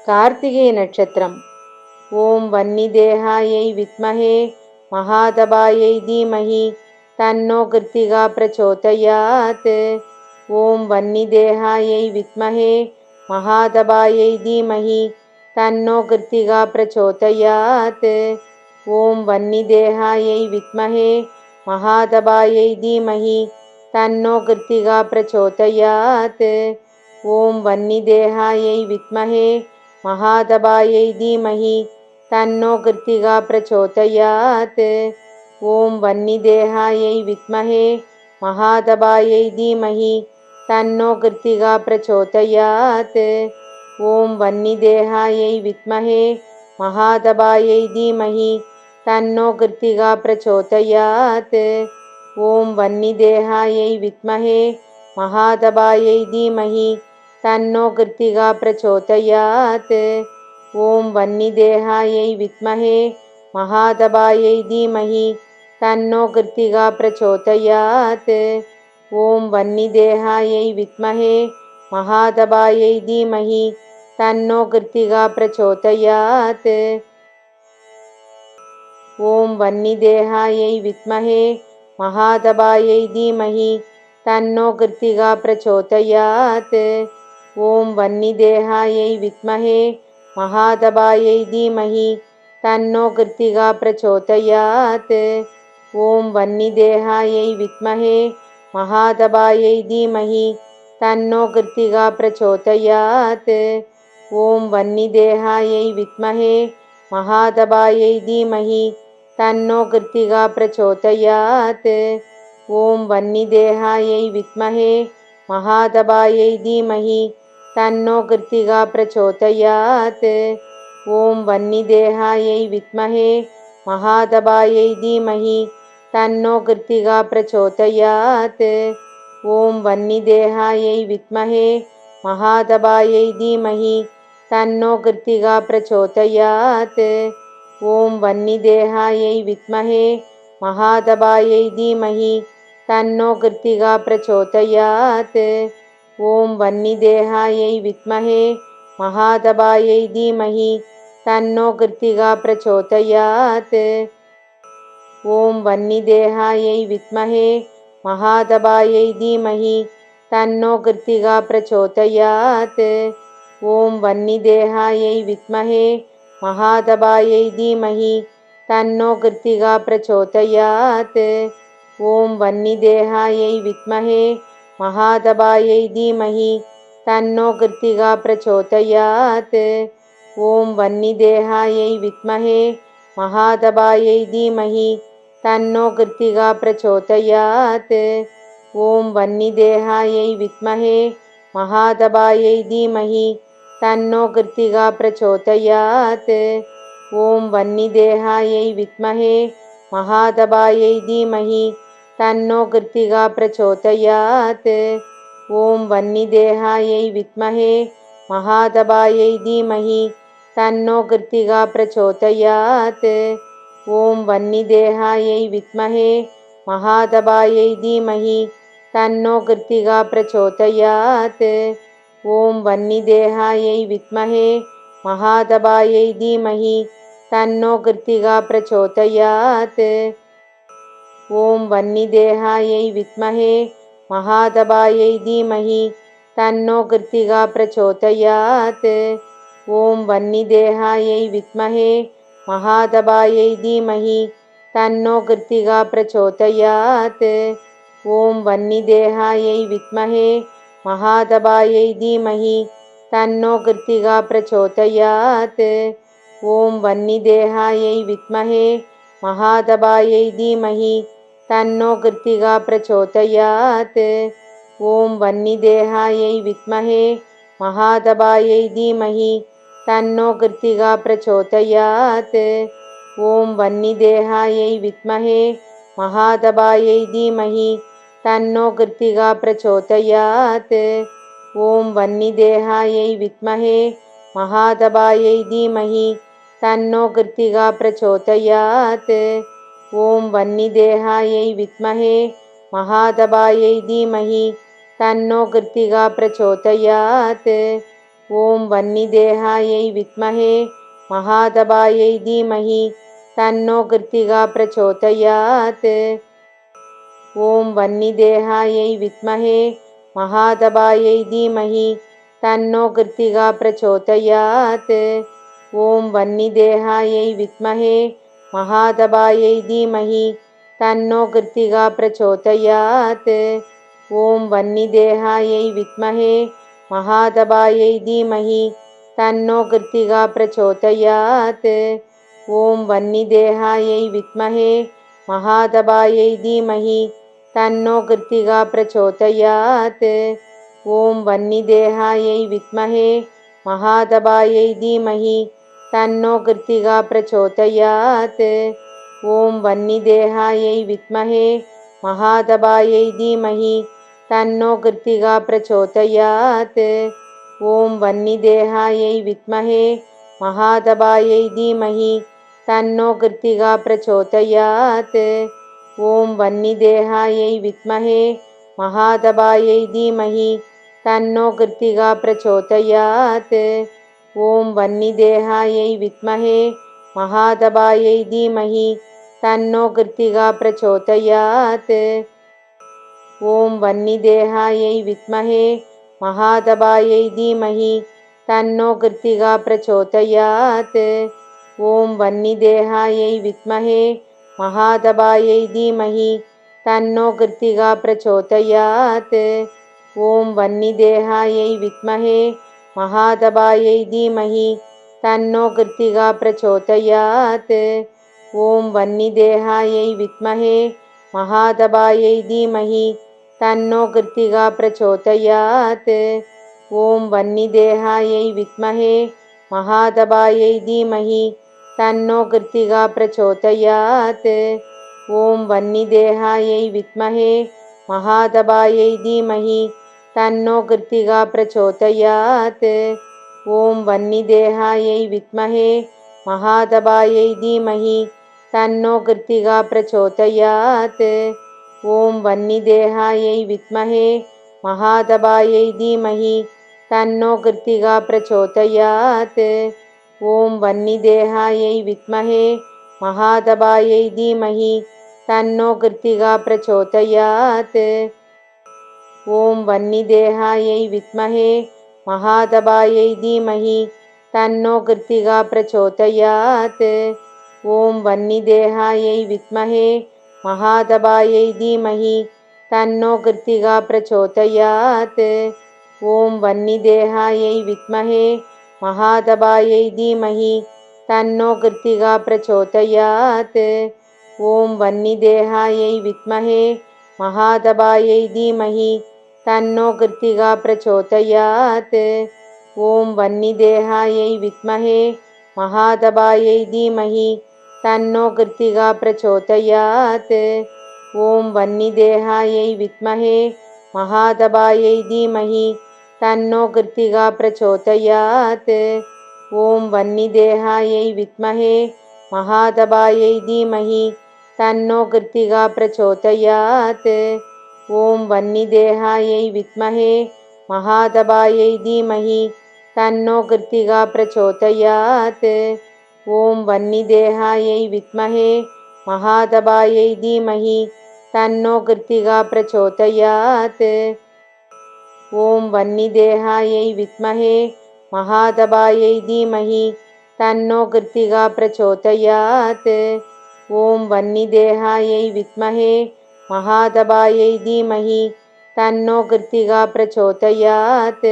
कार्तिकेय नक्षत्रम्। ओं वह्निदेहायै विद्महे महादबायै धीमहि तन्नो कृत्तिका प्रचोदयात्। ओं वह्निदेहायै विद्महे महादबायै धीमहि तन्नो कृत्तिका प्रचोदयात्। ओं वह्निदेहायै विद्महे महादबायै धीमहि तन्नो कृत्तिका प्रचोदयात्। ओं वह्निदेहायै विद्महे महादबायै धीमहि तन्नो कृत्तिका प्रचोदयात्। ओं वह्निदेहायै विद्महे महादबायै धीमहि तन्नो कृत्तिका प्रचोदयात्। ओं वह्निदेहायै विद्महे महादबायै धीमहि तन्नो कृत्तिका प्रचोदयात्। ओं वह्निदेहायै विद्महे महादबायै धीमहि तन्नो कृत्तिका प्रचोदयात्। ओं वह्निदेहायै विद्महे महादबायै धीमहि तन्नो कृत्तिका प्रचोदयात्। ओं वह्निदेहायै विद्महे महादबायै धीमहि तन्नो कृत्तिका प्रचोदयात्। ओं वह्निदेहायै विद्महे महादबायै धीमहि तन्नो कृत्तिका प्रचोदयात्। ओं वह्निदेहायै विद्महे महादबायै धीमहि तन्नो कृत्तिका प्रचोदयात्। ओं वह्निदेहायै विद्महे महादबायै धीमहि तन्नो कृत्तिका प्रचोदयात्। ओं वह्निदेहायै विद्महे महादबायै धीमहि तन्नो कृत्तिका प्रचोदयात्। ओं वह्निदेहायै विद्महे महादबायै धीमहि तन्नो कृत्तिका प्रचोदयात्। ओं वह्निदेहायै विद्महे महादबायै धीमहि तन्नो कृत्तिका प्रचोदयात्। ओं वह्निदेहायै विद्महे महादबायै धीमहि तन्नो कृत्तिका प्रचोदयात्। ओं वह्निदेहायै विद्महे महादबायै धीमहि तन्नो कृत्तिका प्रचोदयात्। ओं वह्निदेहायै विद्महे महादबायै धीमहि तन्नो कृत्तिका प्रचोदयात्। ओं वह्निदेहायै विद्महे महादबायै धीमहि तन्नो कृत्तिका प्रचोदयात्। ओं वह्निदेहायै विद्महे महादबायै धीमहि तन्नो कृत्तिका प्रचोदयात्। ओं वह्निदेहायै विद्महे महादबायै धीमहि तन्नो कृत्तिका प्रचोदयात्। ओं वह्निदेहायै विद्महे महादबायै धीमहि तन्नो कृत्तिका प्रचोदयात्। ओं वह्निदेहायै विद्महे महादबायै धीमहि तन्नो कृत्तिका प्रचोदयात्। ओं वह्निदेहायै विद्महे महादबायै धीमहि तन्नो कृत्तिका प्रचोदयात्। ओं वह्निदेहायै विद्महे महादबायै धीमहि तन्नो कृत्तिका प्रचोदयात्। ओं वह्निदेहायै विद्महे महादबायै धीमहि तन्नो कृत्तिका प्रचोदयात्। ओं वह्निदेहायै विद्महे महादबायै धीमहि तन्नो कृत्तिका प्रचोदयात्। ओं वह्निदेहायै विद्महे महादबायै धीमहि तन्नो कृत्तिका प्रचोदयात्। ओं वह्निदेहायै विद्महे महादबायै धीमहि तन्नो कृत्तिका प्रचोदयात्। ओं वह्निदेहायै विद्महे महादबायै धीमहि तन्नो कृत्तिका प्रचोदयात्। ओं वह्निदेहायै विद्महे महादबायै धीमहि तन्नो कृत्तिका प्रचोदयात्। ओं वह्निदेहायै विद्महे महादबायै धीमहि तन्नो कृत्तिका प्रचोदयात्। ओं वह्निदेहायै विद्महे महादबायै धीमहि तन्नो कृत्तिका प्रचोदयात्। ओं वह्निदेहायै विद्महे महादबायै धीमहि तन्नो कृत्तिका प्रचोदयात्। ओं वह्निदेहायै विद्महे महादबायै धीमहि तन्नो कृत्तिका प्रचोदयात्। ॐ वह्निदेहायै विद्महे महादबायै धीमहि तन्नो कृत्तिका प्रचोदयात्। ॐ वह्निदेहायै विद्महे महादबायै धीमहि तन्नो कृत्तिका प्रचोदयात्। ॐ वह्निदेहायै विद्महे महादबायै धीमहि तन्नो कृत्तिका प्रचोदयात्। ॐ वह्निदेहायै विद्महे महादबायै धीमहि तन्नो कृत्तिका प्रचोदयात्। ॐ वह्निदेहायै विद्महे महादबायै धीमहि तन्नो कृत्तिका प्रचोदयात्। ॐ वह्निदेहायै विद्महे महादबायै धीमहि तन्नो कृत्तिका प्रचोदयात्। ॐ वह्निदेहायै विद्महे महादबायै धीमहि तन्नो कृत्तिका प्रचोदयात्। ॐ वह्निदेहायै विद्महे महादबायै धीमहि तन्नो कृत्तिका प्रचोदयात्। ॐ वह्निदेहायै विद्महे महादबायै धीमहि तन्नो कृत्तिका प्रचोदयात्। ॐ वह्निदेहायै विद्महे महादबायै धीमहि तन्नो कृत्तिका प्रचोदयात्। ॐ वह्निदेहायै विद्महे महादबायै धीमहि तन्नो कृत्तिका प्रचोदयात्। ॐ वह्निदेहायै विद्महे महादबायै धीमहि तन्नो कृत्तिका प्रचोदयात्। ॐ वह्निदेहायै विद्महे महादबायै धीमहि तन्नो कृत्तिका प्रचोदयात्। ॐ वह्निदेहायै विद्महे महादबायै धीमहि तन्नो कृत्तिका प्रचोदयात्। ॐ वह्निदेहायै विद्महे महादबायै धीमहि तन्नो कृत्तिका प्रचोदयात्। ॐ वह्निदेहायै विद्महे महादबायै धीमहि तन्नो कृत्तिका प्रचोदयात्। ॐ वह्निदेहायै विद्महे महादबायै धीमहि तन्नो कृत्तिका प्रचोदयात्। ॐ वह्निदेहायै विद्महे महादबायै धीमहि तन्नो कृत्तिका प्रचोदयात्। ॐ वह्निदेहायै विद्महे महादबायै धीमहि तन्नो कृत्तिका प्रचोदयात्। ॐ वह्निदेहायै विद्महे महादबायै धीमहि तन्नो कृत्तिका प्रचोदयात्। ॐ वह्निदेहायै विद्महे महादबायै धीमहि तन्नो कृत्तिका प्रचोदयात्। ॐ वह्निदेहायै विद्महे महादबायै धीमहि तन्नो कृत्तिका प्रचोदयात्। ॐ वह्निदेहायै विद्महे महादबायै धीमहि तन्नो कृत्तिका प्रचोदयात्। ॐ वह्निदेहायै विद्महे महादबायै धीमहि तन्नो कृत्तिका प्रचोदयात्। ॐ वह्निदेहायै विद्महे महादबायै धीमहि तन्नो कृत्तिका प्रचोदयात्। ॐ वह्निदेहायै विद्महे महादबायै धीमहि तन्नो कृत्तिका प्रचोदयात्। ॐ वह्निदेहायै विद्महे महादबायै धीमहि तन्नो कृत्तिका प्रचोदयात्। ॐ वह्निदेहायै विद्महे महादबायै धीमहि तन्नो कृत्तिका प्रचोदयात्। ॐ वह्निदेहायै विद्महे महादबायै धीमहि तन्नो कृत्तिका प्रचोदयात्। ॐ वह्निदेहायै विद्महे महादबायै धीमहि तन्नो कृत्तिका प्रचोदयात्।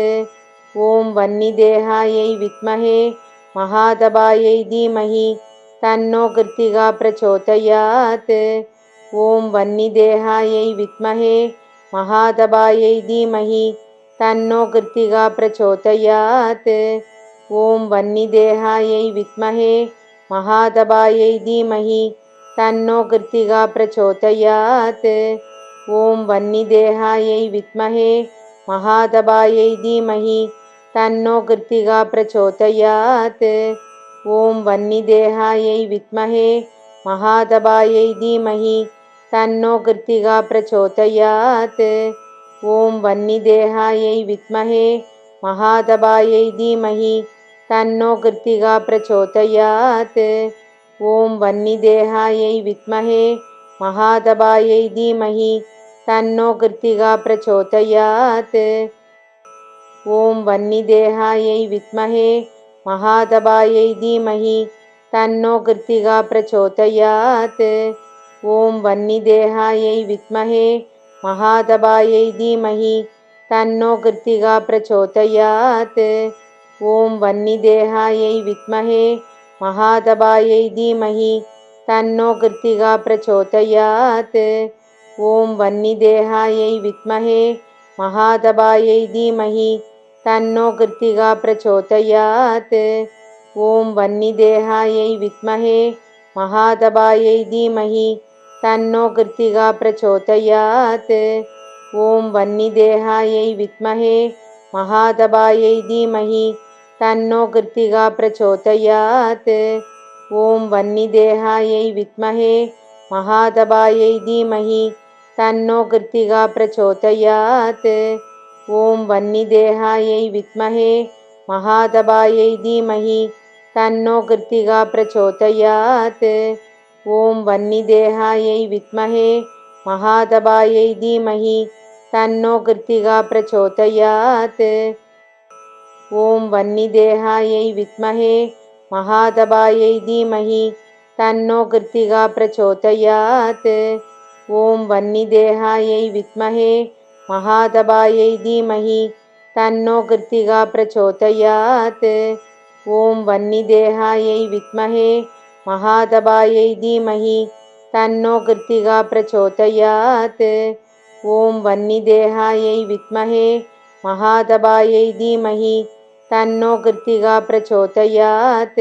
ॐ वह्निदेहायै विद्महे महादबायै धीमहि तन्नो कृत्तिका प्रचोदयात्। ॐ वह्निदेहायै विद्महे महादबायै धीमहि तन्नो कृत्तिका प्रचोदयात्। ॐ वह्निदेहायै विद्महे महादबायै धीमहि तन्नो कृत्तिका प्रचोदयात्। ॐ वह्निदेहायै विद्महे महादबायै धीमहि तन्नो कृत्तिका प्रचोदयात्। ॐ वह्निदेहायै विद्महे महादबायै धीमहि तन्नो कृत्तिका प्रचोदयात्। ॐ वह्निदेहायै विद्महे महादबायै धीमहि तन्नो कृत्तिका प्रचोदयात्। ॐ वह्निदेहायै विद्महे महादबायै धीमहि तन्नो कृत्तिका प्रचोदयात्। ॐ वह्निदेहायै विद्महे महादबायै धीमहि तन्नो कृत्तिका प्रचोदयात्। ॐ वह्निदेहायै विद्महे महादबायै धीमहि तन्नो कृत्तिका प्रचोदयात्। ॐ वह्निदेहायै विद्महे महादबायै धीमहि तन्नो कृत्तिका प्रचोदयात्। ॐ वह्निदेहायै विद्महे महादबायै धीमहि तन्नो कृत्तिका प्रचोदयात्। ॐ वह्निदेहायै विद्महे महादबायै धीमहि तन्नो कृत्तिका प्रचोदयात्। ॐ वह्निदेहायै विद्महे महादबायै धीमहि तन्नो कृत्तिका प्रचोदयात्। ॐ वह्निदेहायै विद्महे महादबायै धीमहि तन्नो कृत्तिका प्रचोदयात्। ॐ वह्निदेहायै विद्महे महादबायै धीमहि तन्नो कृत्तिका प्रचोदयात्। ॐ वह्निदेहायै विद्महे महादबायै धीमहि तन्नो कृत्तिका प्रचोदयात्। ॐ वह्निदेहायै विद्महे महादबायै धीमहि तन्नो कृत्तिका प्रचोदयात्। ॐ वह्निदेहायै विद्महे महादबायै धीमहि तन्नो कृत्तिका प्रचोदयात्। ॐ वह्निदेहायै विद्महे महादबायै धीमहि तन्नो कृत्तिका प्रचोदयात्। ॐ वह्निदेहायै विद्महे महादबायै धीमहि तन्नो कृत्तिका प्रचोदयात्।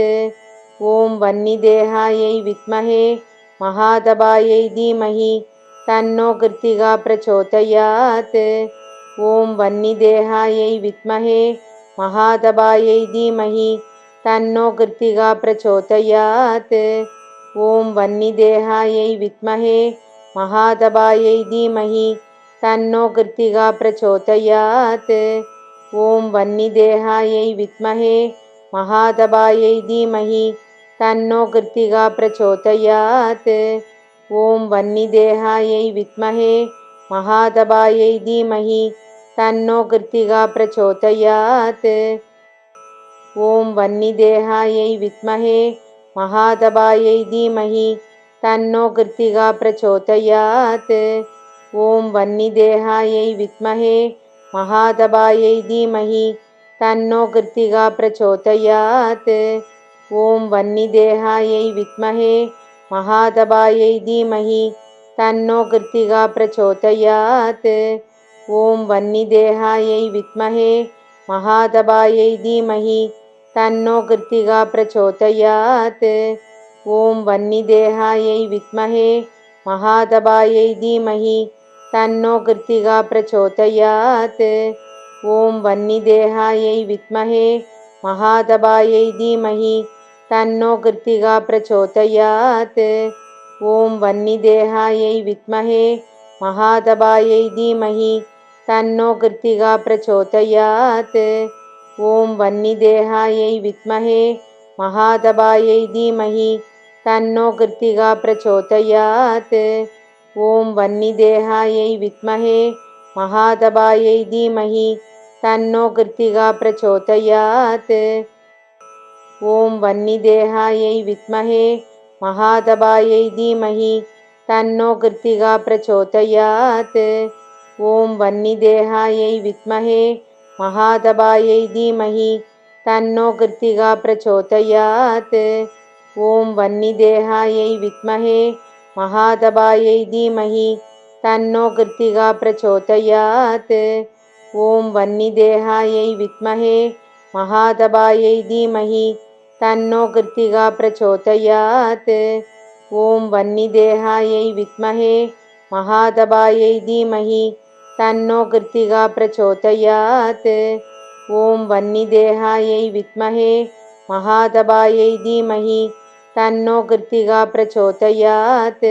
ॐ वह्निदेहायै विद्महे महादबायै धीमहि तन्नो कृत्तिका प्रचोदयात्। ॐ वह्निदेहायै विद्महे महादबायै धीमहि तन्नो कृत्तिका प्रचोदयात्। ॐ वह्निदेहायै विद्महे महादबायै धीमहि तन्नो कृत्तिका प्रचोदयात्। ॐ वह्निदेहायै विद्महे महादबायै धीमहि तन्नो कृत्तिका प्रचोदयात्। ॐ वह्निदेहायै विद्महे महादबायै धीमहि तन्नो कृत्तिका प्रचोदयात्। ॐ वह्निदेहायै विद्महे महादबायै धीमहि तन्नो कृत्तिका प्रचोदयात्। ॐ वह्निदेहायै विद्महे महादबायै धीमहि तन्नो कृत्तिका प्रचोदयात्। ॐ वह्निदेहायै विद्महे महादबायै धीमहि तन्नो कृत्तिका प्रचोदयात्। ॐ वह्निदेहायै विद्महे महादबायै धीमहि तन्नो कृत्तिका प्रचोदयात्। ॐ वह्निदेहायै विद्महे महादबायै धीमहि तन्नो कृत्तिका प्रचोदयात्। ॐ वह्निदेहायै विद्महे महादबायै धीमहि तन्नो कृत्तिका प्रचोदयात्। ॐ वह्निदेहायै विद्महे महादबायै धीमहि तन्नो कृत्तिका प्रचोदयात्। ॐ वह्निदेहायै विद्महे महादबायै धीमहि तन्नो कृत्तिका प्रचोदयात्। ॐ वह्निदेहायै विद्महे महादबायै धीमहि तन्नो कृत्तिका प्रचोदयात्। ॐ वह्निदेहायै विद्महे महादबायै धीमहि तन्नो कृत्तिका प्रचोदयात्। ॐ वह्निदेहायै विद्महे महादबायै धीमहि तन्नो कृत्तिका प्रचोदयात्। ॐ वह्निदेहायै विद्महे महादबायै धीमहि तन्नो कृत्तिका प्रचोदयात्। ॐ वह्निदेहायै विद्महे महादबायै धीमहि तन्नो कृत्तिका प्रचोदयात्। ॐ वह्निदेहायै विद्महे महादबायै धीमहि तन्नो कृत्तिका प्रचोदयात्। ॐ वह्निदेहायै विद्महे महादबायै धीमहि तन्नो कृत्तिका प्रचोदयात्।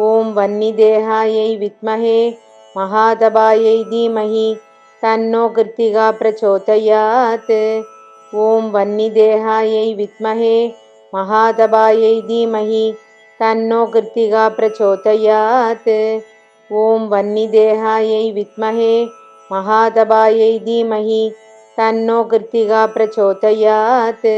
ॐ वह्निदेहायै विद्महे महादबायै धीमहि तन्नो कृत्तिका प्रचोदयात्। ॐ वह्निदेहायै विद्महे महातपायै धीमहि तन्नो कृत्तिका प्रचोदयात्। ॐ वह्निदेहायै विद्महे महातपायै धीमहि तन्नो कृत्तिका प्रचोदयात्।